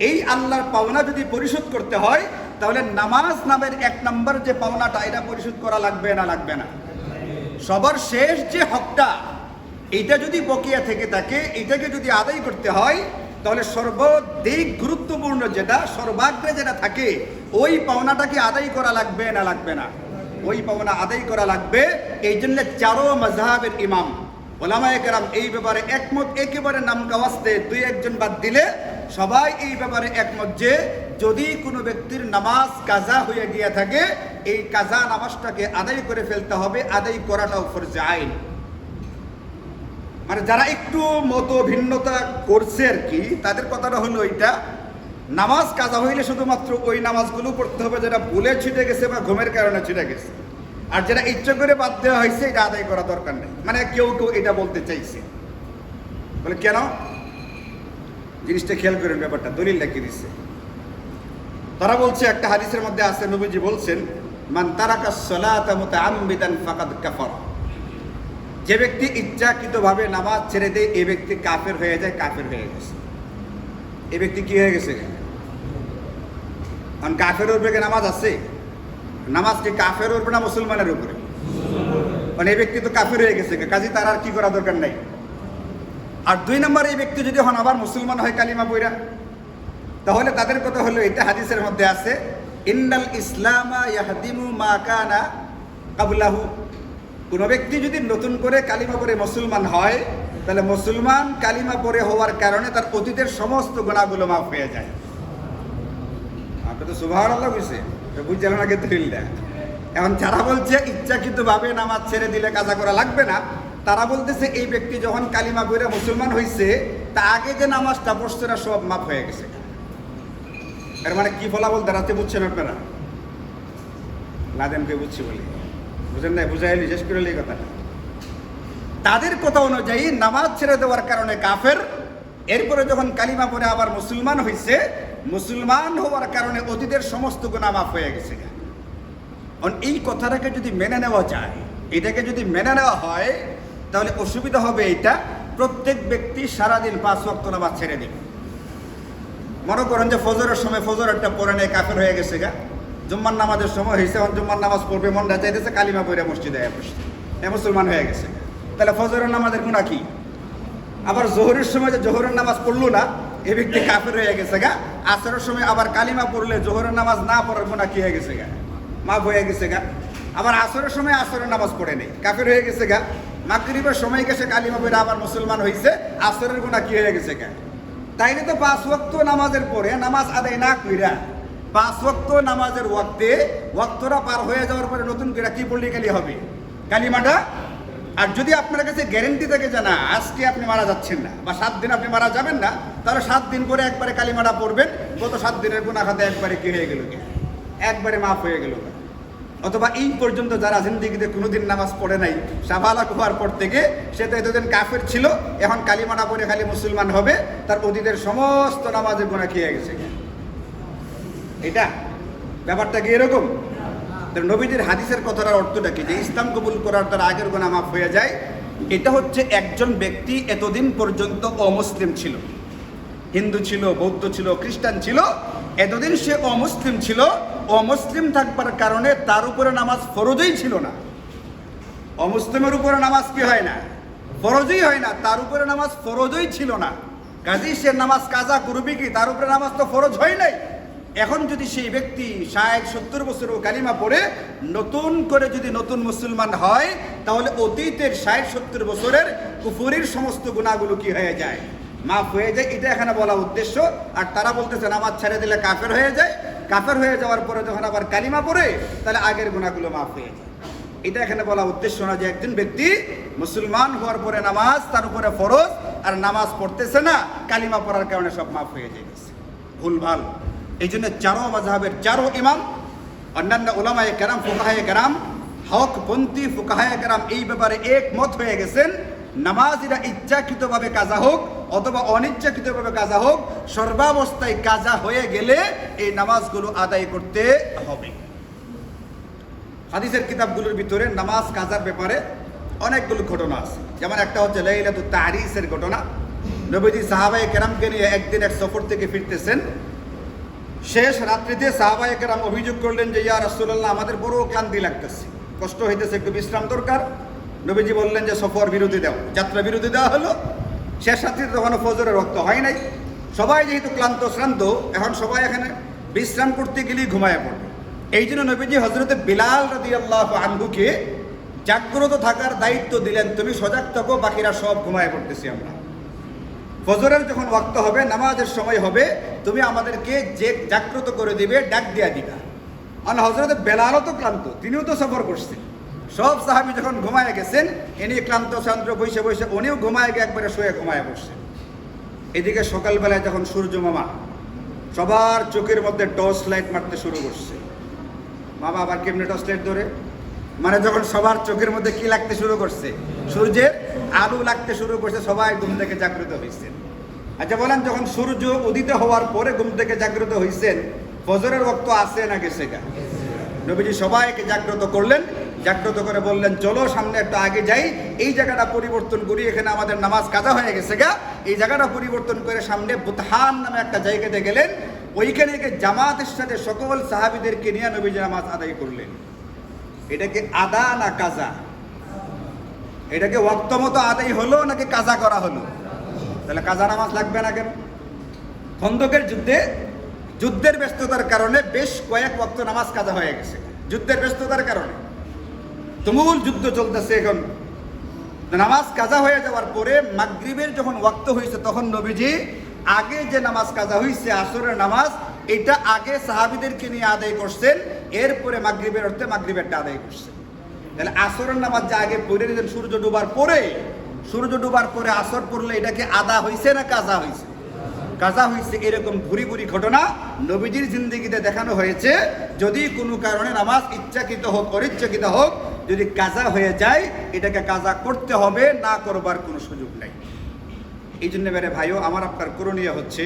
এই আল্লাহর পাওনা যদি পরিশোধ করতে হয়, তাহলে নামাজ নামের 1 নম্বর যে পাওনাটা, এটা পরিশোধ করা লাগবে না লাগবে না? সবার শেষ যে হকটা, এটা যদি বকিয়া থেকে থাকে, এটাকে যদি আদায় করতে হয়, তাহলে সর্বাধিক গুরুত্বপূর্ণ যেটা, সর্বাগ্রে যেটা থাকে, ওই পাওনাটাকে আদায় করা লাগবে না লাগবে না? ওই পাওনা আদায় করা লাগবে। এই জন্য 4 মাযহাবের ইমাম ওলামায়ে কেরাম এই ব্যাপারে একমত, একেবারে নাম কাওয়াস্তে 2-1 বাদ দিলে সবাই এই ব্যাপারে একমত যে যদি কোনো ব্যক্তির নামাজ কাজা হয়ে গিয়ে থাকে, এই কাজা নামাজটাকে আদায় করে ফেলতে হবে, আদায় করাটাও ফরজে আইন। মানে যারা একটু মত ভিন্নতা করছে আর কি, তাদের কথাটা হলো এইটা, নামাজ কাজা হইলে শুধুমাত্র ওই নামাজগুলো পড়তে হবে যেটা ভুলে ছুটে গেছে বা ঘুমের কারণে ছুটে গেছে, আর যেটা ইচ্ছা করে বাদ দেওয়া হয়েছে এটা আদায় করা দরকার নেই। মানে কেউ এটা বলতে চাইছে, বলে কেন? জিনিসটা খেয়াল করেন, ব্যাপারটা দলিল লিখে দিচ্ছে। তারা বলছে, একটা হাদিসের মধ্যে আছে, নবীজি বলছেন, মান তারাকাস সালাতা মুতাআম্মিদান ফাকাদ কাফারা, যে ব্যক্তি ইচ্ছাকৃতভাবে নামাজ ছেড়ে দেয়, এই ব্যক্তি কাফের হয়ে যায়, কাফের হয়ে গেছে। এই ব্যক্তি কি হয়ে গেছে? কারণ কাফের উপরে নামাজ আছে, নামাজ কি কাফের উপরে না মুসলমানের উপরে? মানে এই ব্যক্তি তো কাফের হয়ে গেছে, কাজে তার আর কি করা দরকার নাই। আর 2 নম্বর, এই ব্যক্তি যদি এখন আবার মুসলমান হয় কালিমা পইরা, তাহলে তাদের কথা হলো, এটা হাদিসের মধ্যে আছে, ইন্নাল ইসলামা ইয়াহদিমু মা কানা ক্বাবলাহু, কোন ব্যক্তি যদি নতুন করে কালিমা পড়ে মুসলমান হয়, তাহলে মুসলমান কালিমা পড়ে হওয়ার কারণে তার অতীতের সমস্ত গুনাহগুলো মাফ হয়ে যায়। আপনি তো সুবহানাল্লাহ কইছে, বুঝলেন না? কিন্তু এখন যারা বলছে ইচ্ছাকৃতভাবে নামাজ ছেড়ে দিলে কাজা করা লাগবে না, তারা বলতেছে এই ব্যক্তি যখন কালিমা পড়ে মুসলমান হয়েছে, তা আগে যে নামাজটা পড়ছে না সব মাফ হয়ে গেছে। এর মানে কি ফলাফল দাঁড়াতে বুঝছেন আপনারা? লাদেনকে বুঝছি বলি, বুঝেন না? বুঝাইলি, শেষ করে এই কথাটা। তাদের কথা অনুযায়ী নামাজ ছেড়ে দেওয়ার কারণে কাফের, এরপরে যখন কালিমা পড়ে আবার মুসলমান হয়েছে, মুসলমান হওয়ার কারণে অতীতের সমস্ত গুনাহ মাফ হয়ে গেছে। এই কথাটাকে যদি মেনে নেওয়া যায়, এটাকে যদি মেনে নেওয়া হয়, তাহলে অসুবিধা হবে এইটা, প্রত্যেক ব্যক্তি সারাদিন 5 ওয়াক্ত নামাজ ছেড়ে দেবে। মনে করেন যে ফজরের সময় ফজর একটা পড়ে নেয়, কাফের হয়ে গেছে গা। জুম্মার নামাজের সময় হয়েছে, এখন জুম্মার নামাজ পড়বে, মনটা চাইতেছে, কালিমা পড়ে মসজিদে বসে, মুসলমান হয়ে গেছে। তাহলে ফজরের নামাজের গুনাহ কি? আবার জোহরের সময় যে জোহরের নামাজ পড়লো না, এই ব্যক্তি কাফের হয়ে গেছে গা। আসরের সময় আবার কালিমা পড়লে জোহরের নামাজ না পড়ার গুনাহ কি হয়ে গেছে গা? মাফ হয়ে গেছে গা। আবার আসরের সময় আসরের নামাজ পড়ে নেই, কাফের হয়ে গেছে গা। মাগরিবের সময় গেছে কালিমা পড়ে আবার মুসলমান হয়েছে, আসরের গুনাহ কি হয়ে গেছে গা? তাইলে তো 5 ওয়াক্ত নামাজের পরে নামাজ আদায় না কইরা 5 ওয়াক্ত নামাজের ওয়াক্তরা পার হয়ে যাওয়ার পরে নতুন করে কি পড়লে খালি হবে কালিমাটা। আর যদি আপনার কাছে গ্যারেন্টি থাকে যে না আজকে আপনি মারা যাচ্ছেন না বা 7 দিন আপনি মারা যাবেন না, তাহলে 7 দিন করে একবারে কালিমাটা পড়বেন, গত 7 দিনের গুনাহ খাতে একবারে কি হয়ে গেল, একবারে মাফ হয়ে গেল। অথবা এই পর্যন্ত যারা জিন্দিগিতে কোনোদিন নামাজ পড়ে নাই, সাবালাক হওয়ার পর থেকে সে তো এতদিন কাফের ছিল, এখন কালিমাটা পড়ে খালি মুসলমান হবে, তার অতীতের সমস্ত নামাজের গুনাহ খেয়ে গেছে। এটা ব্যাপারটা কি এরকম? নবীজির হাদিসের কথাটার অর্থটা কি যে ইসলাম কবুল করার তার আগের গুনাহ মাফ হয়ে যায়? এটা হচ্ছে একজন ব্যক্তি এতদিন পর্যন্ত অমুসলিম ছিল, হিন্দু ছিল, বৌদ্ধ ছিল, খ্রিস্টান ছিল, এতদিন সে অমুসলিম ছিল। অমুসলিম থাকবার কারণে তার উপরে নামাজ ফরজই ছিল না। অমুসলিমের উপরে নামাজ কি হয় না? ফরজই হয় না, তার উপরে নামাজ ফরজই ছিল না। কাজেই সে নামাজ কাজা করবে কি? তার উপরে নামাজ তো ফরজ হয় নাই। এখন যদি সেই ব্যক্তি 60-70 বছরও কালিমা পড়ে নতুন করে যদি নতুন মুসলমান হয়, তাহলে অতীতের 60-70 বছরের কুফরির সমস্ত গুনাহগুলো কি হয়ে যায়? মাফ হয়ে যায়। এটা এখানে বলা উদ্দেশ্য। আর তারা বলতেছে নামাজ ছেড়ে দিলে কাফের হয়ে যায়, কাফের হয়ে যাওয়ার পরে যখন আবার কালিমা পড়ে তাহলে আগের গুনাহগুলো মাফ হয়ে যায়। এটা এখানে বলা উদ্দেশ্য না যে একজন ব্যক্তি মুসলমান হওয়ার পরে নামাজ তার উপরে ফরজ, আর নামাজ পড়তেছে না, কালিমা পড়ার কারণে সব মাফ হয়ে যাইতেছে। ভুলভাল। এই জন্য 4 মাযহাবের 4 ইমাম, অন্যান্য উলামায়ে কেরাম, ফুকাহায়ে কেরাম, হকপন্থী ফুকাহায়ে কেরাম এই ব্যাপারে একমত হয়ে গেছেন, নামাজিরা ইচ্ছাকৃতভাবে কাজা হোক অথবা অনিচ্ছাকৃতভাবে কাজা হোক, সর্বাবস্থায় কাজা হয়ে গেলে এই নামাজগুলো আদায় করতে হবে। হাদিসের কিতাবগুলোর ভিতরে নামাজ কাজার ব্যাপারে অনেকগুলো ঘটনা আছে। যেমন একটা হচ্ছে লাইলাতুত তারিসের ঘটনা। নবীজি সাহাবায়ে কেরামকে নিয়ে একদিন এক সফর থেকে ফিরতেছেন। শেষ রাত্রিতে সাহাবায়ে কেরাম অভিযোগ করলেন যে ইয়া রাসূলুল্লাহ, আমাদের বড় ক্লান্তি লাগতেছে, কষ্ট হইতেছে, একটু বিশ্রাম দরকার। নবীজি বললেন যে সফর বিরতি দাও, যাত্রা বিরতি দেওয়া হলো। শেষ রাত্রিতে তখন ফজরের রক্ত হয় নাই, সবাই যেহেতু ক্লান্ত শ্রান্ত, এখন সবাই এখানে বিশ্রাম করতে গেলেই ঘুমায় পড়বে। এই জন্য নবীজি হযরতে বিলাল রাদিয়াল্লাহু আনহুকে জাগ্রত থাকার দায়িত্ব দিলেন, তুমি সজাগ থাকো, বাকিরা সব ঘুমায় পড়তেছি আমরা। ফজরের যখন ওয়াক্ত হবে, নামাজের সময় হবে, তুমি আমাদেরকে যে জাগ্রত করে দিবে, ডাক দিয়া দিবা। আর হযরতে বেলালও তো ক্লান্ত, তিনিও তো সফর করছেন। সব সাহাবী যখন ঘুমায় গেছেন, ইনি ক্লান্ত শান্ত বসে বসে উনিও ঘুমায় গিয়ে একবারে শুয়ে ঘুমায় বসছেন। এদিকে সকালবেলায় যখন সূর্য মামা সবার চোখের মধ্যে টর্চ লাইট মারতে শুরু করছে। মামা আবার কেমনে টর্চ লাইট ধরে? মানে যখন সবার চোখের মধ্যে কি লাগতে শুরু করছে? সূর্যের আলো লাগতে শুরু করছে, সবাই ঘুম থেকে জাগ্রত হয়েছেন। আচ্ছা বলেন, যখন সূর্য উদিত হওয়ার পরে ঘুম থেকে জাগ্রত হয়েছেন, ফজরের ওয়াক্ত আছে না গেছে? নবীজি সবাইকে জাগ্রত করলেন, জাগ্রত করে বললেন চলো সামনে একটু আগে যাই, এই জায়গাটা পরিবর্তন করি, এখানে আমাদের নামাজ কাজা হয়ে গেছে গা। এই জায়গাটা পরিবর্তন করে সামনে বুতহান নামে একটা জায়গাতে গেলেন। ওইখানে গিয়ে জামাতের সাথে সকল সাহাবীদেরকে নিয়ে নবীজি নামাজ আদায় করলেন। এটাকে আদা না কাজা? এটাকে ওয়াক্ত মতো আদায় হলো নাকি কাজা করা হলো? তাহলে কাজা নামাজ লাগবে না কেন? খন্দকের যুদ্ধের ব্যস্ততার কারণে বেশ কয়েক ওয়াক্ত নামাজ কাজা হয়ে গেছে, যুদ্ধের ব্যস্ততার কারণে। তুমুল যুদ্ধ চলতেছে, এখন নামাজ কাজা হয়ে যাওয়ার পরে মাগরিবের যখন ওয়াক্ত হয়েছে, তখন নবীজি আগে যে নামাজ কাজা হয়েছে আসরের নামাজ, এটা আগে সাহাবীদেরকে নিয়ে আদায় করছেন, এরপরে মাগরিবের অর্থে মাগরিবেরটা আদায় করছেন। তাহলে আসরের নামাজ যে আগে পড়ে নিলেন সূর্য ডুবার পরে আসর পড়লে এটাকে আদা হয়েছে না কাজা হয়েছে? কাজা হয়েছে। এরকম ভুরি ভুরি ঘটনা নবীজির জিন্দেগিতে দেখানো হয়েছে। যদি কোনো কারণে নামাজ ইচ্ছাকৃত হোক অনিচ্ছাকৃত হোক, যদি কাজা হয়ে যায় এটাকে কাজা করতে হবে, না করবার কোনো সুযোগ নাই। এই জন্য বেরে ভাইও আমার আপনার করণীয় হচ্ছে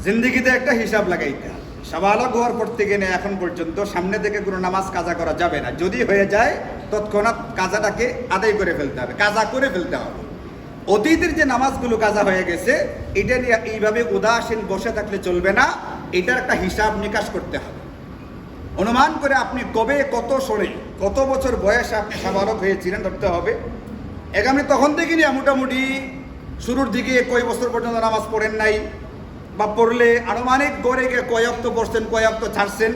জিন্দেগিতে একটা হিসাব লাগাইতে হবে। সাবালক হওয়ার পর থেকে নিয়ে এখন পর্যন্ত সামনে থেকে কোনো নামাজ কাজা করা যাবে না। যদি হয়ে যায় তৎক্ষণাৎ কাজাটাকে আদায় করে ফেলতে হবে, কাজা করে ফেলতে হবে। অতীতের যে নামাজগুলো কাজা হয়ে গেছে এটা নিয়ে এইভাবে উদাসীন বসে থাকলে চলবে না, এটার একটা হিসাব নিকাশ করতে হবে। অনুমান করে আপনি কবে কত সরে কত বছর বয়সে আপনি সাবালক হয়েছিলেন ধরতে হবে। আপনি তখন থেকে নিয়ে মোটামুটি শুরুর দিকে কয় বছর পর্যন্ত নামাজ পড়েন নাই, বা পড়লে আনুমানিক গড়ে গিয়ে কয় ওয়াক্ত পড়ছেন, কয় ওয়াক্ত ছাড়ছেন,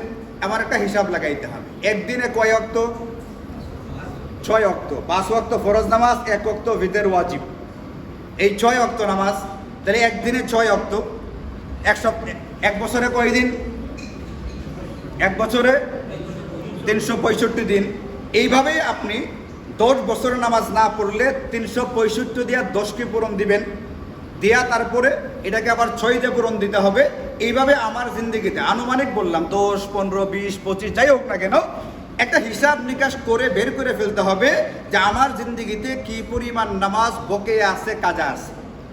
আমার একটা হিসাব লাগাইতে হবে। একদিনে কয় ওয়াক্ত? 6 ওয়াক্ত। 5 ওয়াক্ত ফরজ নামাজ, 1 ওয়াক্ত ভিতর ওয়াজিব, এই 6 ওয়াক্ত নামাজ। তাহলে একদিনে 6 অক্ত, এক সপ্তাহে, এক বছরে কয় দিন? এক বছরে 365 দিন। এইভাবেই আপনি 10 বছরের নামাজ না পড়লে 365 দিয়া 10কে পূরণ দিবেন, দেয়া তারপরে এটাকে আবার 6 দিয়ে পূরণ দিতে হবে। এইভাবে আমার জিন্দেগিতে আনুমানিক বললাম 10, 15, 20, 25 যাই হোক না কেন, একটা হিসাব নিকাশ করে বের করে ফেলতে হবে যে আমার জিন্দেগিতে কি পরিমাণ নামাজ বকেয়া আছে, কাজা আছে।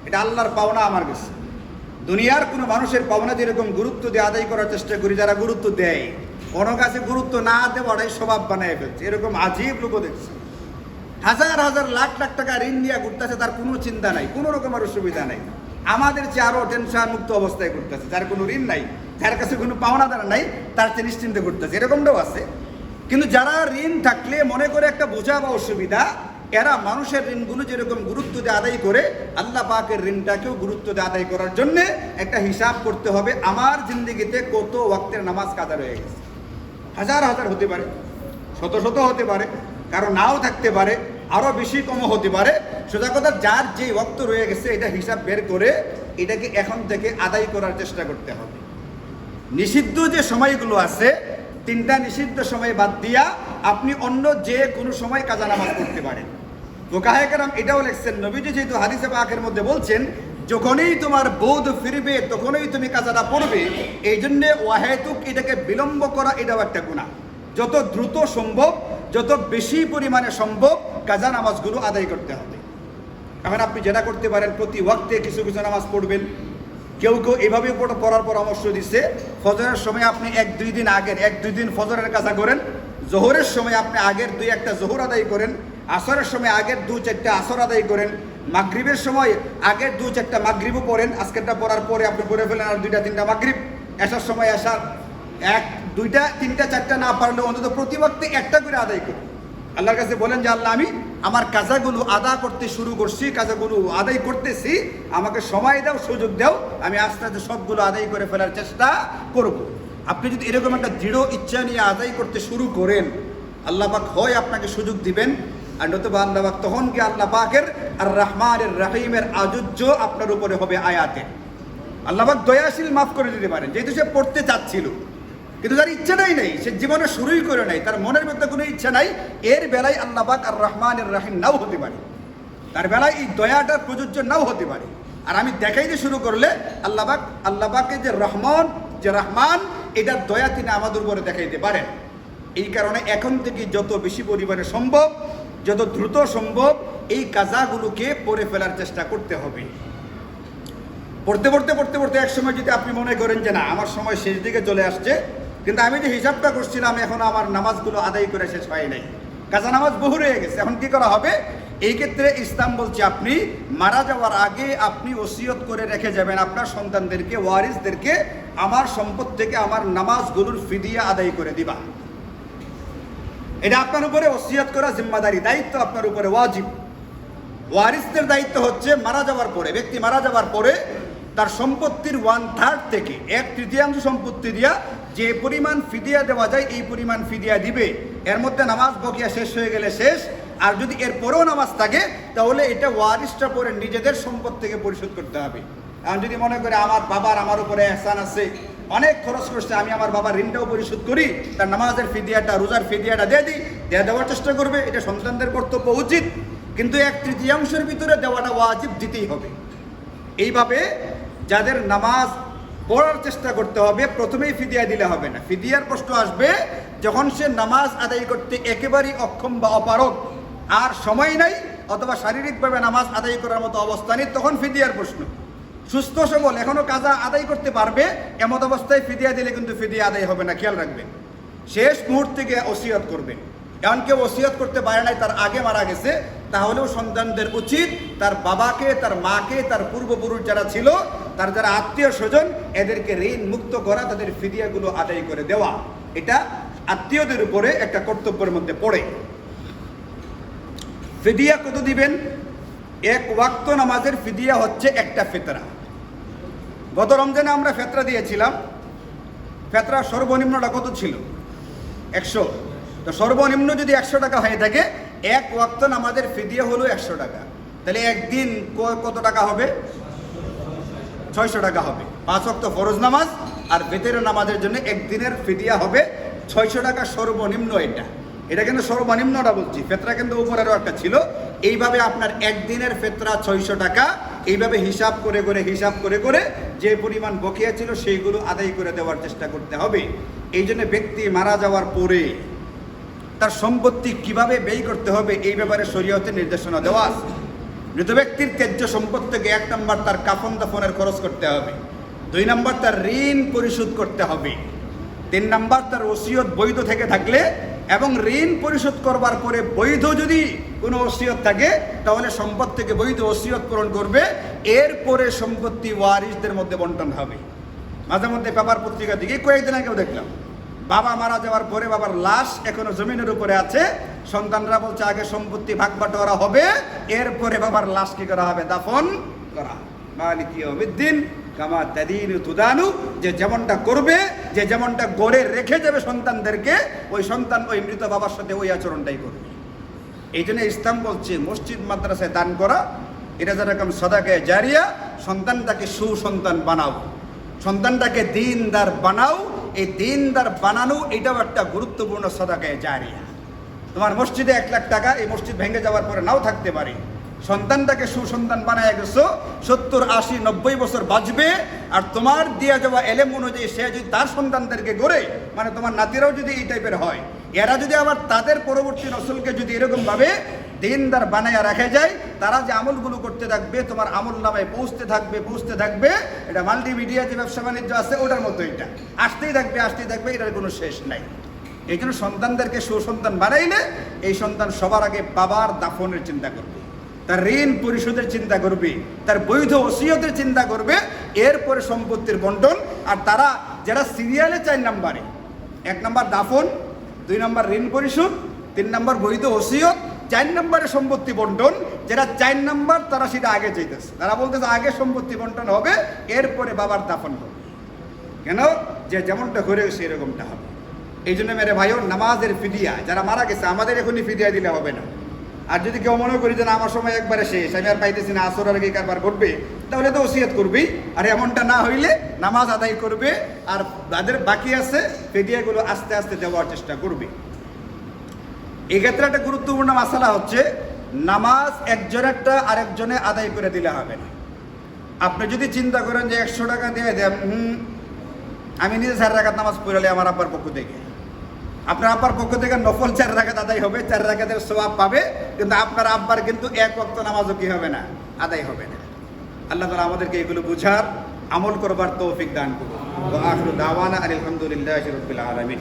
এটা আল্লাহর পাওনা আমার কাছে। দুনিয়ার কোনো মানুষের পাওনা যেরকম গুরুত্ব দিয়ে আদায় করার চেষ্টা করি, যারা গুরুত্ব দেয়, কোনো কাছে গুরুত্ব না দেওয়াটাই স্বভাব বানায় ফেলছে। এরকম আজীব লোকও দেখছে, হাজার হাজার লাখ লাখ টাকা ঋণ নিয়ে ঘুরতেছে, তার কোনো চিন্তা নাই, কোনো রকমের অসুবিধা নাই। আমাদের চেয়ে আরও টেনশন মুক্ত অবস্থায় ঘুরতেছে, যার কোনো ঋণ নাই, যার কাছে কোনো পাওনাদার নাই, তার চেয়ে নিশ্চিন্তে ঘুরতেছে, এরকমটাও আছে। কিন্তু যারা ঋণ থাকলে মনে করে একটা বোঝা বা অসুবিধা, এরা মানুষের ঋণগুলো যেরকম গুরুত্ব দিয়ে আদায় করে, আল্লাহ পাকের ঋণটাকেও গুরুত্ব দিয়ে আদায় করার জন্যে একটা হিসাব করতে হবে। আমার জিন্দেগিতে কত ওয়াক্তের নামাজ কাজা রয়ে গেছে? হাজার হাজার হতে পারে, শত শত হতে পারে, কারো নাও থাকতে পারে, আরও বেশি কমও হতে পারে। সোজা কথা, যার যে ওয়াক্ত রয়ে গেছে এটা হিসাব বের করে এটাকে এখন থেকে আদায় করার চেষ্টা করতে হবে। নিষিদ্ধ যে সময়গুলো আছে, 3টা নিষিদ্ধ সময় বাদ দিয়া আপনি অন্য যে কোনো সময় কাজা নামাজ পড়তে পারেন। ফুকাহায়ে কেরাম এটাও লিখছেন, নবীজি যেহেতু হাদিসে পাকের মধ্যে বলছেন যখনই তোমার বোধ ফিরবে তখনই তুমি কাজাটা পড়বে, এই জন্যে ওয়াহেতুক এটাকে বিলম্ব করা এটাও একটা গুনাহ। যত দ্রুত সম্ভব, যত বেশি পরিমাণে সম্ভব কাজা নামাজগুলো আদায় করতে হবে। এখন আপনি যেটা করতে পারেন, প্রতি ওয়াক্তে কিছু কিছু নামাজ পড়বেন। কেউ কেউ এভাবে পড়ার পরামর্শ দিচ্ছে, ফজরের সময় আপনি 1-2 দিন আগের 1-2 দিন ফজরের কাজা করেন, জোহরের সময় আপনি আগের 2-1টা জোহর আদায় করেন, আসরের সময় আগের 2-4টা আসর আদায় করেন, মাগরিবের সময় আগের 2-4টা মাগরিবও পড়েন, আজকেরটা পড়ার পরে আপনি পড়ে ফেলেন আর 2-3টা মাগরিব, এসার সময় এসার, 1-2টা 3টা 4টা না পারলে অন্তত প্রতি ওয়াক্তে একটা করে আদায় করুন। আল্লাহর কাছে বলেন যে আল্লাহ, আমি আমার কাজাগুলো আদা করতে শুরু করছি, কাজাগুলো আদায় করতেছি, আমাকে সময় দাও, সুযোগ দাও, আমি আস্তে আস্তে সবগুলো আদায় করে ফেলার চেষ্টা করব। আপনি যদি এরকম একটা দৃঢ় ইচ্ছা নিয়ে আদায় করতে শুরু করেন, আল্লাহ পাক হয় আপনাকে সুযোগ দিবেন, আর নতুবা আল্লাহ পাক তখন কি আল্লাহ পাকের আর রহমানের রহিমের আজুজ্য আপনার উপরে হবে আয়াতে। আল্লাহ পাক দয়াশীল, মাফ করে দিতে পারেন। যেহেতু সে পড়তে চাচ্ছিল কিন্তু তার ইচ্ছাটাই নেই, সে জীবনে শুরুই করে নাই, তার মনের মধ্যে কোনো ইচ্ছা নাই, এর বেলায় আল্লাহ পাক আর রহমানের রহিম নাও হতে পারে, তার বেলায় এই দয়াটার প্রযোজ্য নাও হতে পারে। আর আমি দেখাইতে শুরু করলে আল্লাহ পাকের যে রহমান, যে রহমান, এটার দয়া তিনি আমাদের উপরে দেখাইতে পারেন। এই কারণে এখন থেকে যত বেশি পরিমাণে সম্ভব, যত দ্রুত সম্ভব এই কাজাগুলোকে পড়ে ফেলার চেষ্টা করতে হবে। পড়তে পড়তে পড়তে পড়তে এক সময় যদি আপনি মনে করেন যে না, আমার সময় শেষ দিকে চলে আসছে, কিন্তু আমি যে হিসাবটা করছিলাম এখন আমার নামাজগুলো আদায় করে শেষ হয় নাই, কাজা নামাজ বহু রয়ে গেছে, এখন কি করা হবে? এই ক্ষেত্রে ইসলাম বলছে আপনি মারা যাওয়ার আগে আপনি ওসিয়ত করে রেখে যাবেন আপনার সন্তানদেরকে, ওয়ারিসদেরকে, আমার সম্পদ থেকে আমার নামাজগুলোর ফিদিয়া আদায় করে দিবা। এটা আপনার উপরে ওসিয়ত করা জিম্মাদারি, দায়িত্ব আপনার উপরে ওয়াজিব। ওয়ারিসদের দায়িত্ব হচ্ছে মারা যাওয়ার পরে, ব্যক্তি মারা যাওয়ার পরে তার সম্পত্তির 1/3 থেকে 1/3 সম্পত্তি দিয়া যে পরিমাণ ফিদিয়া দেওয়া যায় এই পরিমাণ ফিদিয়া দিবে। এর মধ্যে নামাজ বকিয়া শেষ হয়ে গেলে শেষ, আর যদি এর পরেও নামাজ থাকে তাহলে এটা ওয়ারিসটা পরে নিজেদের সম্পদ থেকে পরিশোধ করতে হবে। আর যদি মনে করে আমার বাবার আমার উপরে এহসান আছে, অনেক খরচ করছে, আমি আমার বাবার ঋণটাও পরিশোধ করি, তার নামাজের ফিদিয়াটা, রোজার ফিদিয়াটা দিয়ে দিই, দেওয়ার চেষ্টা করবে, এটা সন্তানদের কর্তব্য, উচিত। কিন্তু 1/3 ভিতরে দেওয়াটা ওয়াজিব, দিতেই হবে। এইভাবে যাদের নামাজ পড়ার চেষ্টা করতে হবে, প্রথমেই ফিদিয়া দিলে হবে না। ফিদিয়ার প্রশ্ন আসবে যখন সে নামাজ আদায় করতে একেবারেই অক্ষম বা অপারগ, আর সময় নাই অথবা শারীরিকভাবে নামাজ আদায় করার মতো অবস্থা নেই, তখন ফিদিয়ার প্রশ্ন। সুস্থ সবল এখনো কাজা আদায় করতে পারবে, এমত অবস্থায় ফিদিয়া দিলে কিন্তু ফিদিয়া আদায় হবে না, খেয়াল রাখবেন। শেষ মুহূর্তে গিয়ে ওসিয়ত করবেন। এমন কেউ ওসিয়ত করতে পারে নাই, তার আগে মারা গেছে, তাহলেও সন্তানদের উচিত তার বাবাকে, তার মাকে, তার পূর্বপুরুষ যারা ছিল, তার যারা আত্মীয় স্বজন, এদেরকে ঋণ মুক্ত করা, তাদের ফিদিয়াগুলো আদায় করে দেওয়া, এটা আত্মীয়দের উপরে একটা কর্তব্যের মধ্যে পড়ে। ফিদিয়া কত দিবেন? 1 ওয়াক্ত নামাজের ফিদিয়া হচ্ছে একটা ফিতরা। গত রমজানে আমরা ফেতরা দিয়েছিলাম, ফেতরা সর্বনিম্নটা কত ছিল? 100। তো সর্বনিম্ন যদি 100 টাকা হয়ে থাকে, 1 ওয়াক্ত নামাজের ফিদিয়া হলো 100 টাকা, তাহলে একদিন কত টাকা হবে? 600 টাকা হবে। 5 ওয়াক্ত ফরজ নামাজ আর বেতের নামাজের জন্য একদিনের ফিদিয়া হবে 600 টাকা সর্বনিম্ন। এটা কিন্তু সর্বনিম্নটা বলছি, ফেতরা কিন্তু উপরেরও একটা ছিল। এইভাবে আপনার একদিনের ফেতরা 600 টাকা, এইভাবে হিসাব করে করে যে পরিমাণ বকেয়া ছিল সেইগুলো আদায় করে দেওয়ার চেষ্টা করতে হবে। এই জন্য ব্যক্তি মারা যাওয়ার পরে তার সম্পত্তি কিভাবে ব্যয় করতে হবে এই ব্যাপারে শরীয়তে নির্দেশনা দেওয়া আছে। মৃত ব্যক্তির ত্যায্য সম্পদ থেকে 1 নম্বর তার কাফন দাফনের খরচ করতে হবে, 2 নম্বর তার ঋণ পরিশোধ করতে হবে, 3 নম্বর তার ওসিয়ত বৈধ থেকে থাকলে এবং ঋণ পরিশোধ করবার পরে বৈধ যদি কোনো ওসিয়ত থাকে তাহলে সম্পদ থেকে বৈধ ওসিয়ত পূরণ করবে। এরপরে সম্পত্তি ওয়ারিসদের মধ্যে বন্টন হবে। মাঝে মধ্যে পেপার পত্রিকা দিকে কয়েকদিন আগেও দেখলাম, বাবা মারা যাওয়ার পরে বাবার লাশ এখনো জমিনের উপরে আছে, সন্তানরা বলছে আগে সম্পত্তি ভাগ বাটোয়ারা হবে, এরপরে বাবার লাশ কি করা হবে? দাফন করা। মালিক ইয়াউমিদ্দিন কামা তাদিনু তুদানু, যে যেমনটা করবে, যে যেমনটা গড়ে রেখে যাবে সন্তানদেরকে, ওই সন্তান ওই মৃত বাবার সাথে ওই আচরণটাই করবে। এই জন্য ইসলাম বলছে মসজিদ মাদ্রাসায় দান করা, এটা যেরকম সাদাকায়ে জারিয়া, সন্তানটাকে সুসন্তান বানাও, সন্তানটাকে দিনদার বানাও। এই দিনদার বানানো এটাও একটা গুরুত্বপূর্ণ সাদাকায়ে জারিয়া। তোমার মসজিদে 1 লাখ টাকা, এই মসজিদ ভেঙে যাওয়ার পরে নাও থাকতে পারে, সন্তানটাকে সুসন্তান বানায় গেছো, 70, 80, 90 বছর বাঁচবে। আর তোমার দিয়ে যাওয়া এলেম অনুযায়ী সে যদি তার সন্তানদেরকে গড়ে, মানে তোমার নাতিরাও যদি এই টাইপের হয়, এরা যদি আবার তাদের পরবর্তী নসলকে যদি এরকমভাবে দিনদার বানায় রাখা যায়, তারা যে আমলগুলো করতে থাকবে তোমার আমল নামায় পৌঁছতে থাকবে। এটা মাল্টিমিডিয়া যে ব্যবসা বাণিজ্য আছে ওটার মতো, এটা আসতেই থাকবে, এটার কোনো শেষ নাই। এই জন্য সন্তানদেরকে সুসন্তান বানাইলে এই সন্তান সবার আগে বাবার দাফনের চিন্তা করবে, তার ঋণ পরিশোধের চিন্তা করবে, তার বৈধ ওসিয়তের চিন্তা করবে, এরপরে সম্পত্তির বন্টন। আর তারা যারা সিরিয়ালে 4 নম্বরে, 1 নম্বর দাফন, 2 নম্বর ঋণ পরিশোধ, 3 নম্বর বৈধ ওসিয়ত, 4 নম্বরে সম্পত্তি বন্টন, যারা 4 নম্বর তারা সেটা আগে চাইতেছে, তারা বলতেছে আগে সম্পত্তি বন্টন হবে, এরপরে বাবার দাফন হবে। কেন? যে যেমনটা করে সেরকমটা হবে। এই জন্য মেরে ভাইও নামাজের ফিদিয়া, যারা মারা গেছে আমাদের এখনই ফিদিয়া দিলে হবে না। আর যদি কেউ মনে করি যে না আমার সময় একবারে শেষ, আমি আর পাইতেছি না, আসর আগে কারবার করবে, তাহলে তো ওসিয়ত করবি। আর এমনটা না হইলে নামাজ আদায় করবে, আর যাদের বাকি আছে ফিদিয়াগুলো আস্তে আস্তে দেওয়ার চেষ্টা করবে। এক্ষেত্রে একটা গুরুত্বপূর্ণ মাসালা হচ্ছে, নামাজ একজনেরটা আরেকজনে আদায় করে দিলে হবে না। আপনি যদি চিন্তা করেন যে 100 টাকা দিয়ে দেন, আমি নিজে 4 রাকাত নামাজ পড়ালে আমার আব্বার পক্ষ থেকে, আপনার আব্বার পক্ষ থেকে নফল 4 রাকাত আদায় হবে, 4 রাকাতের সওয়াব পাবে, কিন্তু আপনার আব্বার কিন্তু 1 ওয়াক্ত নামাজও কি হবে না? আদায় হবে না। আল্লাহ তাআলা আমাদেরকে এগুলো বুঝার, আমল করবার তৌফিক দান করুন। ওয়া আখিরু দাওয়ানা আলহামদুলিল্লাহি রাব্বিল আলামিন।